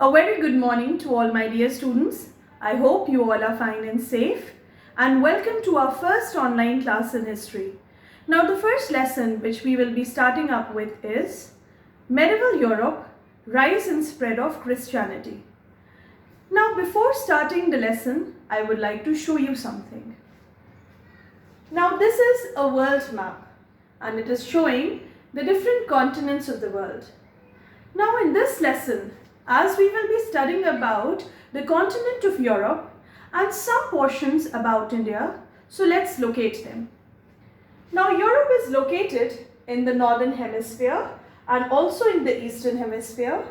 A very good morning to all my dear students. I hope you all are fine and safe, and welcome to our first online class in history. Now the first lesson which we will be starting up with is Medieval Europe, Rise and Spread of Christianity. Now before starting the lesson, I would like to show you something. Now this is a world map and it is showing the different continents of the world. Now in this lesson, as we will be studying about the continent of Europe and some portions about India, so let's locate them. Now Europe is located in the northern hemisphere and also in the eastern hemisphere,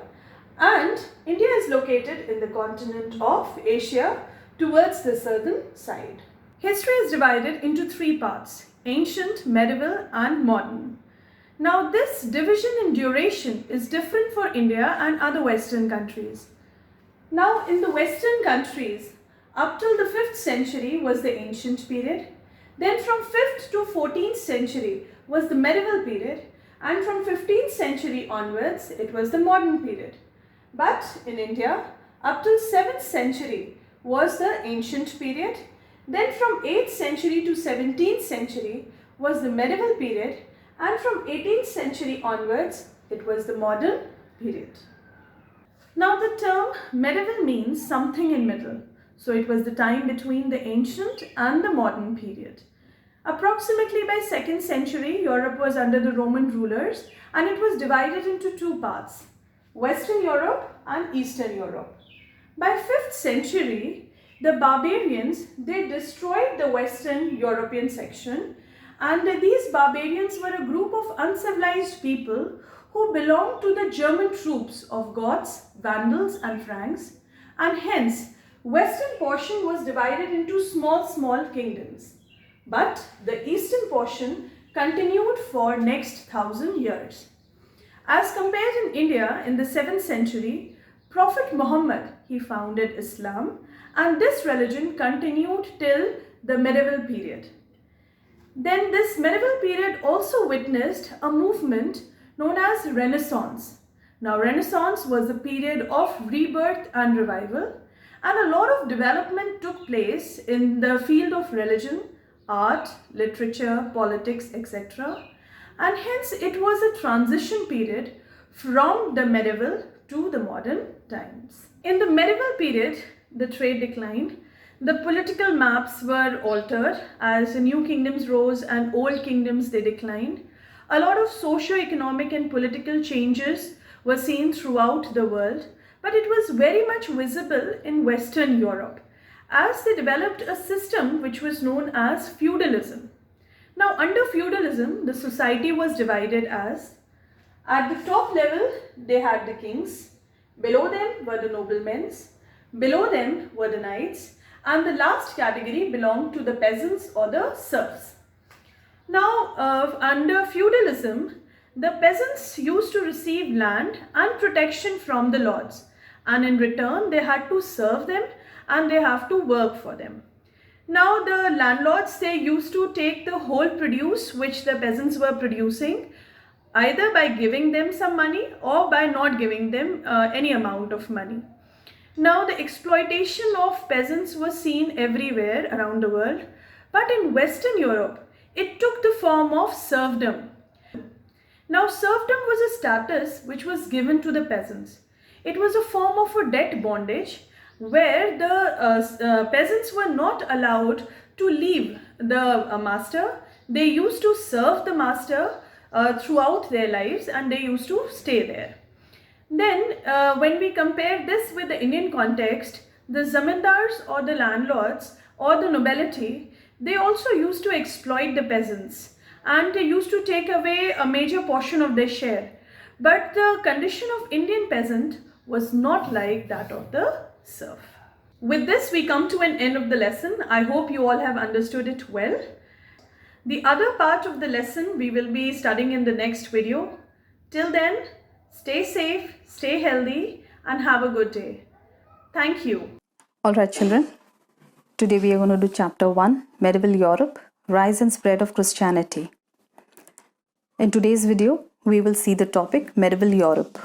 and India is located in the continent of Asia towards the southern side. History is divided into three parts: ancient, medieval and modern. Now this division in duration is different for India and other Western countries. Now in the Western countries, up till the 5th century was the ancient period. Then from 5th to 14th century was the medieval period, and from 15th century onwards it was the modern period. But in India, up till 7th century was the ancient period. Then from 8th century to 17th century was the medieval period, and from 18th century onwards it was the modern period. Now the term medieval means something in middle. So it was the time between the ancient and the modern period. Approximately by 2nd century, Europe was under the Roman rulers and it was divided into two parts: Western Europe and Eastern Europe. By 5th century, the barbarians, they destroyed the Western European section, and these barbarians were a group of uncivilized people who belonged to the German troops of Goths, Vandals and Franks, and hence Western portion was divided into small kingdoms. But the eastern portion continued for next 1000 years. As compared in India in the 7th century, Prophet Muhammad, he founded Islam, and this religion continued till the medieval period. Then this medieval period also witnessed a movement known as Renaissance. Now Renaissance was a period of rebirth and revival, and a lot of development took place in the field of religion, art, literature, politics, etc. And hence it was a transition period from the medieval to the modern times. In the medieval period, the trade declined. The political maps were altered as new kingdoms rose and old kingdoms, they declined. A lot of socio-economic and political changes were seen throughout the world, but it was very much visible in Western Europe as they developed a system which was known as feudalism. Now under feudalism, the society was divided as, at the top level they had the kings, below them were the noblemen, below them were the knights, and the last category belonged to the peasants or the serfs. Now under feudalism, the peasants used to receive land and protection from the lords, and in return they had to serve them and they have to work for them. Now the landlords, they used to take the whole produce which the peasants were producing, either by giving them some money or by not giving them any amount of money. Now the exploitation of peasants was seen everywhere around the world, but in Western Europe it took the form of serfdom. Now serfdom was a status which was given to the peasants. It was a form of a debt bondage where the peasants were not allowed to leave the master. They used to serve the master throughout their lives and they used to stay there. Then when we compare this with the Indian context, the zamindars or the landlords or the nobility, they also used to exploit the peasants and they used to take away a major portion of their share. But the condition of Indian peasant was not like that of the serf. With this we come to an end of the lesson. I hope you all have understood it well. The other part of the lesson we will be studying in the next video. Till then, stay safe, stay healthy and have a good day. Thank you. Alright children, today we are going to do chapter 1, Medieval Europe, Rise and Spread of Christianity. In today's video, we will see the topic Medieval Europe.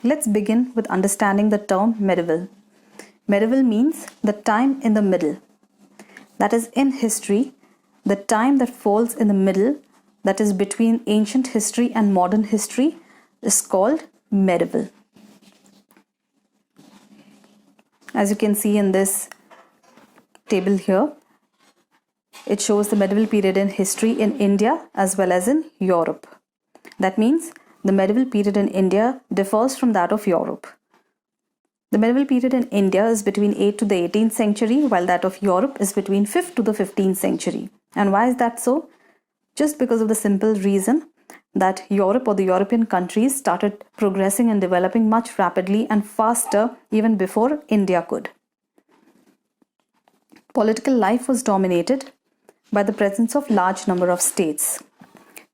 let's begin with understanding the term medieval. Medieval means the time in the middle. That is, in history, the time that falls in the middle, that is between ancient history and modern history, is called medieval. As you can see in this table here, it shows the medieval period in history in India as well as in Europe. That means the medieval period in India differs from that of Europe. The medieval period in India is between 8th to the 18th century, while that of Europe is between 5th to the 15th century. And why is that so? Just because of the simple reason that Europe or the European countries started progressing and developing much rapidly and faster even before India could. Political life was dominated by the presence of large number of states.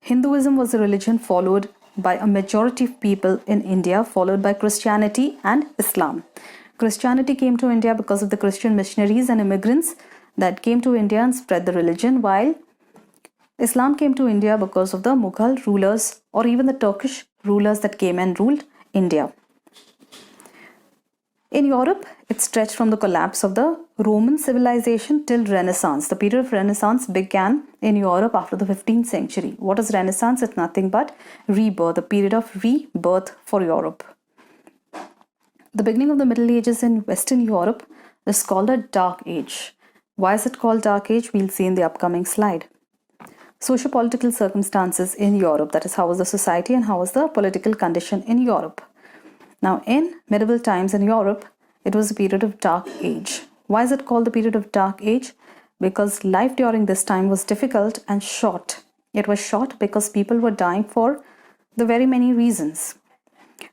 Hinduism was a religion followed by a majority of people in India, followed by Christianity and Islam. Christianity came to India because of the Christian missionaries and immigrants that came to India and spread the religion, while Islam came to India because of the Mughal rulers or even the Turkish rulers that came and ruled India. In Europe, it stretched from the collapse of the Roman civilization till Renaissance. The period of Renaissance began in Europe after the 15th century. What is Renaissance? It's nothing but rebirth, the period of rebirth for Europe. The beginning of the Middle Ages in Western Europe is called a Dark Age. Why is it called Dark Age? We'll see in the upcoming slide. Socio-political circumstances in Europe, that is, how was the society and how was the political condition in Europe. Now, in medieval times in Europe, it was a period of Dark Age. Why is it called the period of Dark Age? Because life during this time was difficult and short. It was short because people were dying for the very many reasons.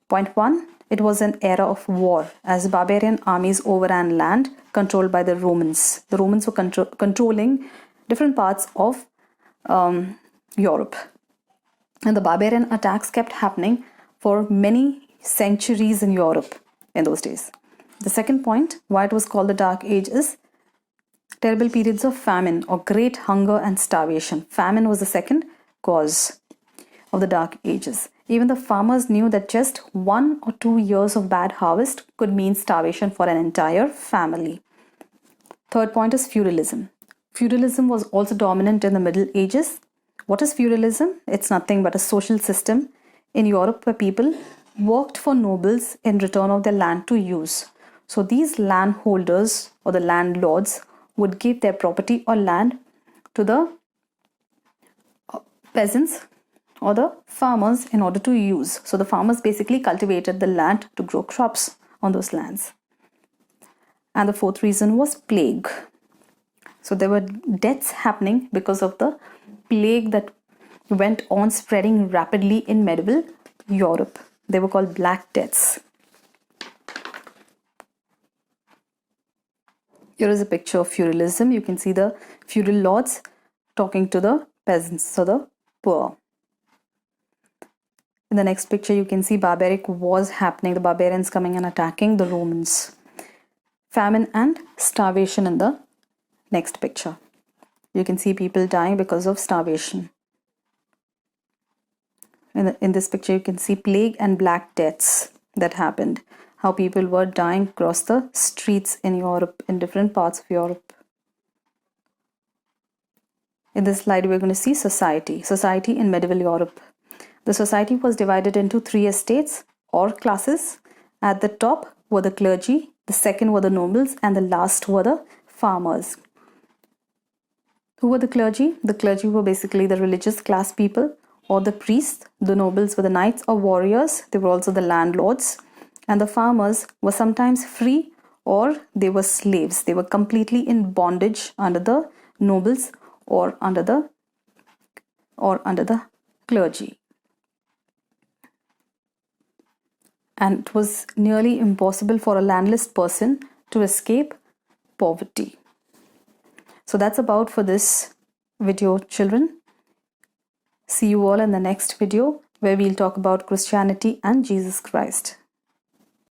Point 1, it was an era of war, as barbarian armies overran land controlled by the Romans. The Romans were controlling different parts of Europe. And the barbarian attacks kept happening for many centuries in Europe in those days. The second point, why it was called the Dark Age, is terrible periods of famine or great hunger and starvation. Famine was the second cause of the Dark Ages. Even the farmers knew that just 1 or 2 years of bad harvest could mean starvation for an entire family. Third point is feudalism. Feudalism was also dominant in the Middle Ages. What is feudalism? It's nothing but a social system in Europe where people worked for nobles in return of their land to use. So these landholders or the landlords would give their property or land to the peasants or the farmers in order to use. So the farmers basically cultivated the land to grow crops on those lands. And the fourth reason was plague. So there were deaths happening because of the plague that went on spreading rapidly in medieval Europe. They were called Black Deaths. Here is a picture of feudalism. You can see the feudal lords talking to the peasants, so the poor. In the next picture, you can see barbaric wars happening, the barbarians coming and attacking the Romans. Famine and starvation in the next picture. You can see people dying because of starvation. In this picture, you can see plague and black deaths that happened. How people were dying across the streets in Europe, in different parts of Europe. In this slide, we're going to see society. Society in medieval Europe. The society was divided into 3 estates or classes. At the top were the clergy, the second were the nobles, and the last were the farmers. Who were the clergy? The clergy were basically the religious class people or the priests. The nobles were the knights or warriors. They were also the landlords. And the farmers were sometimes free or they were slaves. They were completely in bondage under the nobles or under the clergy. And it was nearly impossible for a landless person to escape poverty. So that's about for this video, children. See you all in the next video where we'll talk about Christianity and Jesus Christ.